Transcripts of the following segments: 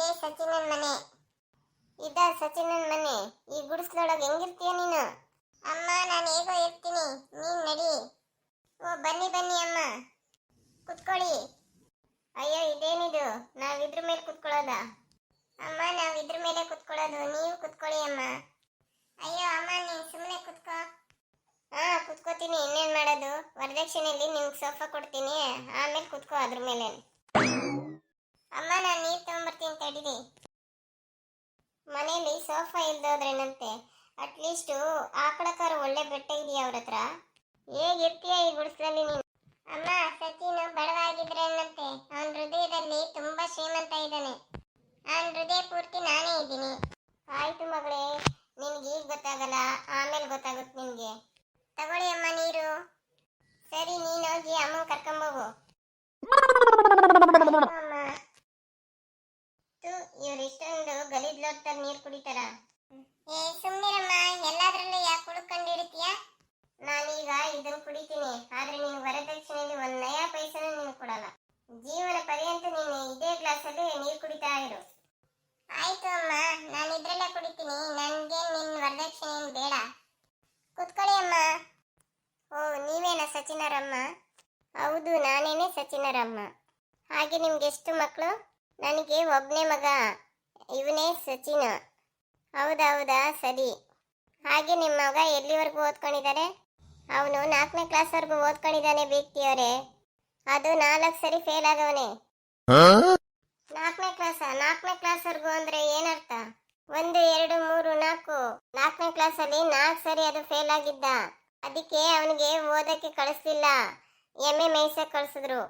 ಇದೇ ಸಚಿನನ್ ಮನೆ. ಇದ ಸಚಿನನ್ ಮನೆ. ಈ ಗುಡಿಸ್ಲೊಳಗೆ ಹೆಂಗಿರ್ತೀಯ ನೀನು? ಅಮ್ಮ ನಾನು ಹೇಗೋ ಇರ್ತೀನಿ, ನೀನ್ ನಡಿ. ಓ ಬನ್ನಿ ಬನ್ನಿ ಅಮ್ಮ, ಕುತ್ಕೊಳ್ಳಿ. ಅಯ್ಯೋ ಇದೇನಿದು, ನಾವಿದ್ರ ಮೇಲೆ ಕುತ್ಕೊಳ್ಳೋದ? ಅಮ್ಮ ನಾವಿದ್ರ ಮೇಲೆ ಕುತ್ಕೊಳ್ಳೋದು, ನೀವು ಕುತ್ಕೊಳ್ಳಿ ಅಮ್ಮ. ಅಯ್ಯೋ ಅಮ್ಮ ನೀನ್ ಸುಮ್ಮನೆ ಕುತ್ಕೋ. ಹಾ ಕುತ್ಕೋತೀನಿ, ಇನ್ನೇನ್ ಮಾಡೋದು? ವರದಕ್ಷಿಣೆಯಲ್ಲಿ ನಿಮ್ಗೆ ಸೋಫಾ ಕೊಡ್ತೀನಿ, ಆಮೇಲೆ ಕುತ್ಕೋ ಅದ್ರ ಮೇಲೆ. ಅಮ್ಮ ನಾನು ನೀರು ತಗೊಂಬರ್ತೀನಿ ತಡೀರಿ. ಮನೇಲಿ ಸೋಫಾ ಇಲ್ದೋದ್ರೇನಂತೆ, ಅಟ್ಲೀಸ್ಟು ಆಕಳಕ್ಕಾರ ಒಳ್ಳೆ ಬೆಟ್ಟ ಇದೆಯಾ ಅವ್ರ ಹತ್ರ? ಹೇಗಿರ್ತೀಯ ಈ ಗುಡಿಸ್ಲಲ್ಲಿ ನೀನು? ಅಮ್ಮ ಸಚಿನು ಬಡವಾಗಿದ್ರೇನಂತೆ, ಅವನ ಹೃದಯದಲ್ಲಿ ತುಂಬಾ ಶ್ರೀಮಂತ ಇದ್ದಾನೆ. ಅವನ ಹೃದಯ ಪೂರ್ತಿ ನಾನೇ ಇದ್ದೀನಿ. ಆಯ್ತು ಮಗಳೇ, ನಿನ್ಗೆ ಈಗ ಗೊತ್ತಾಗಲ್ಲ, ಆಮೇಲೆ ಗೊತ್ತಾಗುತ್ತೆ ನಿನ್ಗೆ. ತಗೊಳ್ಳಿ ಅಮ್ಮ ನೀರು. ಸರಿ ನೀನು ಹೋಗಿ ಅಮ್ಮ ಕರ್ಕೊಂಬೋಗು. ಅಮ್ಮ ಇವ್ರು ಇಷ್ಟೊಂದು ಗಲೀಜ್ ಲೋಟದಲ್ಲಿ ನೀರು ಕುಡಿತಾರ? ಏ ಸುಮ್ಮನಿರಮ್ಮ, ಎಲ್ಲಾದ್ರಲ್ಲೂ ಯಾಕೆ ಹುಡುಕೊಂಡಿರ್ತೀಯ? ನಾನೀಗ ಇದನ್ನು ಕುಡಿತೀನಿ, ಆದ್ರೆ ನೀನು ವರದಕ್ಷಿಣೆಯಲ್ಲಿ ಒಂದ್ ನಯಾ ಪೈಸನೂ ನೀನು ಕೊಡಲ್ಲ. ಜೀವನ ಪರ್ಯಂತ ನೀನು ಇದೇ ಗ್ಲಾಸಲ್ಲಿ ನೀರು ಕುಡಿತಾ ಇರು. ಆಯ್ತು ಅಮ್ಮ, ನಾನು ಇದ್ರಲ್ಲೇ ಕುಡಿತೀನಿ, ನನ್ಗೆ ನಿನ್ನ ವರದಕ್ಷಿಣೆ ಏನು ಬೇಡ. ಕುತ್ಕೊಳ್ಳಿ ಅಮ್ಮ. ಓ ನೀವೇನಾ ಸಚಿನರಮ್ಮ? ಹೌದು ನಾನೇನೆ ಸಚಿನರಮ್ಮ. ಹಾಗೆ ನಿಮ್ಗೆ ಎಷ್ಟು ಮಕ್ಕಳು? ನನಗೆ ಒಬ್ಬನೇ ಮಗ, ಇವನೇ ಸಚಿನ. ಹೌದಾ ಸರಿ. ಹಾಗೆ ನಿಮ್ಮ ಮಗ ಎಲ್ಲಿವರೆಗೂ ಓದ್ಕೊಂಡಿದ್ದಾರೆ? ಅವನು 4ನೇ ಕ್ಲಾಸ್ವರೆಗೂ ಓದ್ಕೊಂಡಿದ್ದಾನೆ ವ್ಯಕ್ತಿಯವರೇ. ಅದು 4 ಸರಿ ಫೇಲ್ ಆಗವನೆ. 4ನೇ ಕ್ಲಾಸ್ವರೆಗೂ ಅಂದ್ರೆ ಏನರ್ಥ? 1 2 3 4. 4ನೇ ಕ್ಲಾಸಲ್ಲಿ 4 ಸರಿ ಅದು ಫೇಲ್ ಆಗಿದ್ದ. ಅದಕ್ಕೆ ಅವನಿಗೆ ಓದಕ್ಕೆ ಕಳಿಸ್ಲಿಲ್ಲ, ಎಮ್ಮೆ ಮೇಯ್ಸಕ್ಕೆ ಕಳಿಸಿದ್ರು.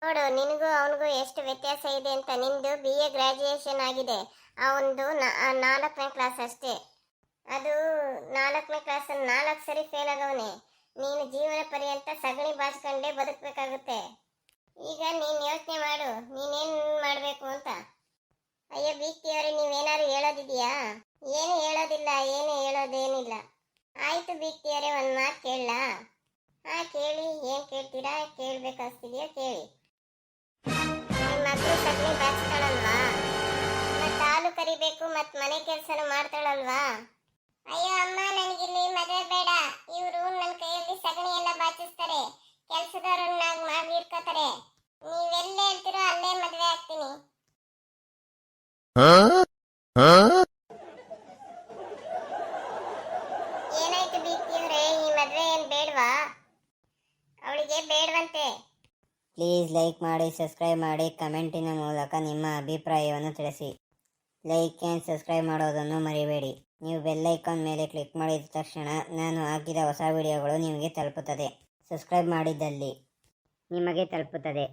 ನೋಡು ನಿನಗೂ ಅವನಿಗೂ ಎಷ್ಟು ವ್ಯತ್ಯಾಸ ಇದೆ ಅಂತ. ನಿಂದು BA ಗ್ರಾಜುಯೇಷನ್ ಆಗಿದೆ, ಅವನದು 4ನೇ ಕ್ಲಾಸ್ ಅಷ್ಟೇ. ಅದು 4ನೇ ಕ್ಲಾಸಲ್ಲಿ 4 ಸರಿ ಫೇಲ್ ಆಗವನೆ. ನೀನು ಜೀವನ ಪರ್ಯಂತ ಸಗಣಿ ಬಾಚ್ಕೊಂಡೇ ಬದುಕಬೇಕಾಗುತ್ತೆ. ಈಗ ನೀನು ಯೋಚನೆ ಮಾಡು, ನೀನೇನು ಮಾಡಬೇಕು ಅಂತ. ಅಯ್ಯೋ ಬೀಕ್ತಿಯವರೇ, ನೀವೇನಾದ್ರು ಹೇಳೋದಿದೆಯಾ? ಏನು ಹೇಳೋದಿಲ್ಲ, ಏನು ಹೇಳೋದೇನಿಲ್ಲ. ಆಯ್ತು ಬೀಕ್ತಿಯವರೇ, ಒಂದು ಮಾತು ಕೇಳಲಾ? ಹಾ ಕೇಳಿ. ಏನು ಕೇಳ್ತೀರಾ? ಕೇಳಬೇಕಾಗ್ತಿದೆಯೋ ಕೇಳಿ. ನಿಮ್ಮ ಮಗಳು ಸಗಣಿ ಬಾಚ್ತಾಳಲ್ವಾ? ಮತ್ತು ಹಾಲು ಕರಿಬೇಕು, ಮತ್ತು ಮನೆ ಕೆಲಸನೂ ಮಾಡ್ತಾಳಲ್ವಾ? ಅಯ್ಯೋ ಅಮ್ಮ, ನನಗಿಲ್ಲಿ ಮದುವೆ ಬೇಡ. ಇವರು ನನ್ನ ಕೈಯಲ್ಲಿ ಸಗಣಿ ಎಲ್ಲ ಬಾಚಿಸ್ತಾರೆ, ಕೆಲಸದವ್ರನ್ನಾಗಿ ಮಾಡಿರ್ಕೋತಾರೆ. ನೀವೆಲ್ಲ ಹೇಳ್ತೀರೋ ಅಲ್ಲೇ ಮದುವೆ ಆಗ್ತೀನಿ. ಏನಾಯ್ತು ಬೀಗ್ತಿಯವ್ರೆ, ಈ ಮದುವೆ ಏನು ಬೇಡವಾ? ಅವಳಿಗೆ ಬೇಡವಂತೆ. ಪ್ಲೀಸ್ ಲೈಕ್ ಮಾಡಿ, ಸಬ್ಸ್ಕ್ರೈಬ್ ಮಾಡಿ, ಕಮೆಂಟಿನ ಮೂಲಕ ನಿಮ್ಮ ಅಭಿಪ್ರಾಯವನ್ನು ತಿಳಿಸಿ. ಲೈಕ್ ಆ್ಯಂಡ್ ಸಬ್ಸ್ಕ್ರೈಬ್ ಮಾಡೋದನ್ನು ಮರಿಬೇಡಿ. ನೀವು ಬೆಲ್ ಐಕಾನ್ ಮೇಲೆ ಕ್ಲಿಕ್ ಮಾಡಿದ ತಕ್ಷಣ ನಾನು ಹಾಕಿದ ಹೊಸ ವಿಡಿಯೋಗಳು ನಿಮಗೆ ತಲುಪುತ್ತದೆ. ಸಬ್ಸ್ಕ್ರೈಬ್ ಮಾಡಿದ್ದಲ್ಲಿ ನಿಮಗೆ ತಲುಪುತ್ತದೆ.